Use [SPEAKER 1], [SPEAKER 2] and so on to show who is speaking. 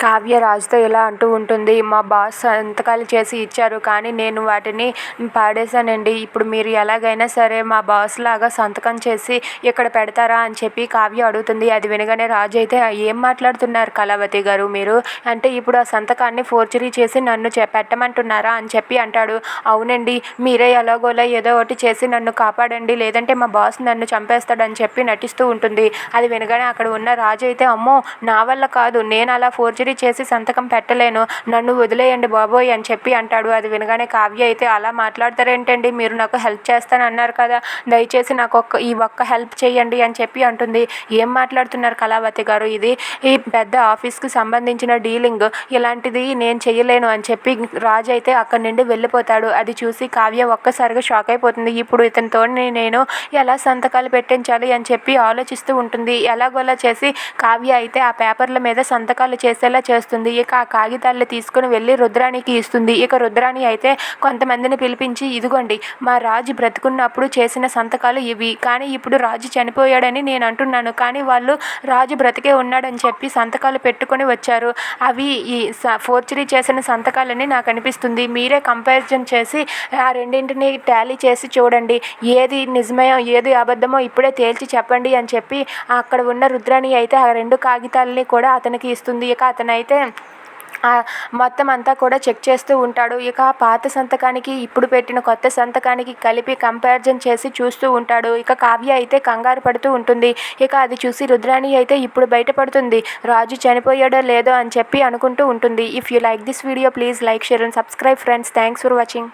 [SPEAKER 1] కావ్య రాజుతో ఇలా అంటూ ఉంటుంది. మా బాస్ సంతకాలు చేసి ఇచ్చారు, కానీ నేను వాటిని పాడేశానండి. ఇప్పుడు మీరు ఎలాగైనా సరే మా బాస్ లాగా సంతకం చేసి ఇక్కడ పెడతారా అని చెప్పి కావ్య అడుగుతుంది. అది వినగానే రాజు అయితే ఏం మాట్లాడుతున్నారు కళావతి గారు మీరు, అంటే ఇప్పుడు ఆ సంతకాన్ని ఫోర్జరీ చేసి నన్ను పెట్టమంటున్నారా అని చెప్పి అంటాడు. అవునండి, మీరే ఎలాగోలా ఏదో ఒకటి చేసి నన్ను కాపాడండి, లేదంటే మా బాస్ నన్ను చంపేస్తాడని చెప్పి నటిస్తూ ఉంటుంది. అది వినగానే అక్కడ ఉన్న రాజు అయితే అమ్మో నా వల్ల కాదు, నేను అలా ఫోర్జరీ చేసి సంతకం పెట్టలేను, నన్ను వదిలేయండి బాబోయ్ అని చెప్పి అంటాడు. అది వినగానే కావ్య అయితే అలా మాట్లాడతారేంటండి, మీరు నాకు హెల్ప్ చేస్తానన్నారు కదా, దయచేసి నాకు ఈ ఒక్క హెల్ప్ చేయండి అని చెప్పి అంటుంది. ఏం మాట్లాడుతున్నారు కళావతి గారు, ఇది ఈ పెద్ద ఆఫీస్కి సంబంధించిన డీలింగ్, ఇలాంటిది నేను చేయలేను అని చెప్పి రాజు అయితే అక్కడి నుండి వెళ్ళిపోతాడు. అది చూసి కావ్య ఒక్కసారిగా షాక్ అయిపోతుంది. ఇప్పుడు ఇతనితో నేను ఎలా సంతకాలు పెట్టించాలి అని చెప్పి ఆలోచిస్తూ ఉంటుంది. ఎలాగోలా చేసి కావ్య అయితే ఆ పేపర్ల మీద సంతకాలు చేసేలా చేస్తుంది. ఇక ఆ కాగితాలను తీసుకుని వెళ్ళి రుద్రాణికి ఇస్తుంది. ఇక రుద్రాణి అయితే కొంతమందిని పిలిపించి, ఇదిగోండి మా రాజు బ్రతుకున్నప్పుడు చేసిన సంతకాలు ఇవి, కానీ ఇప్పుడు రాజు చనిపోయాడని నేను అంటున్నాను, కానీ వాళ్ళు రాజు బ్రతికే ఉన్నాడని చెప్పి సంతకాలు పెట్టుకొని వచ్చారు, అవి ఈ ఫోర్జరీ చేసిన సంతకాలని నాకు అనిపిస్తుంది, మీరే కంపారిజన్ చేసి ఆ రెండింటిని టాలీ చేసి చూడండి, ఏది నిజమో ఏది అబద్ధమో ఇప్పుడే తేల్చి చెప్పండి అని చెప్పి అక్కడ ఉన్న రుద్రాణి అయితే ఆ రెండు కాగితాలని కూడా అతనికి ఇస్తుంది. ఇక అతనైతే మొత్తం అంతా కూడా చెక్ చేస్తూ ఉంటాడు. ఇక పాత సంతకానికి ఇప్పుడు పెట్టిన కొత్త సంతకానికి కలిపి కంపారిజన్ చేసి చూస్తూ ఉంటాడు. ఇక కావ్య అయితే కంగారు పడుతూ ఉంటుంది. ఇక అది చూసి రుద్రాణి అయితే ఇప్పుడు బయటపడుతుంది, రాజు చనిపోయాడో లేదో అని చెప్పి అనుకుంటూ ఉంటుంది. If you like this video please like, share and subscribe friends. Thanks for watching.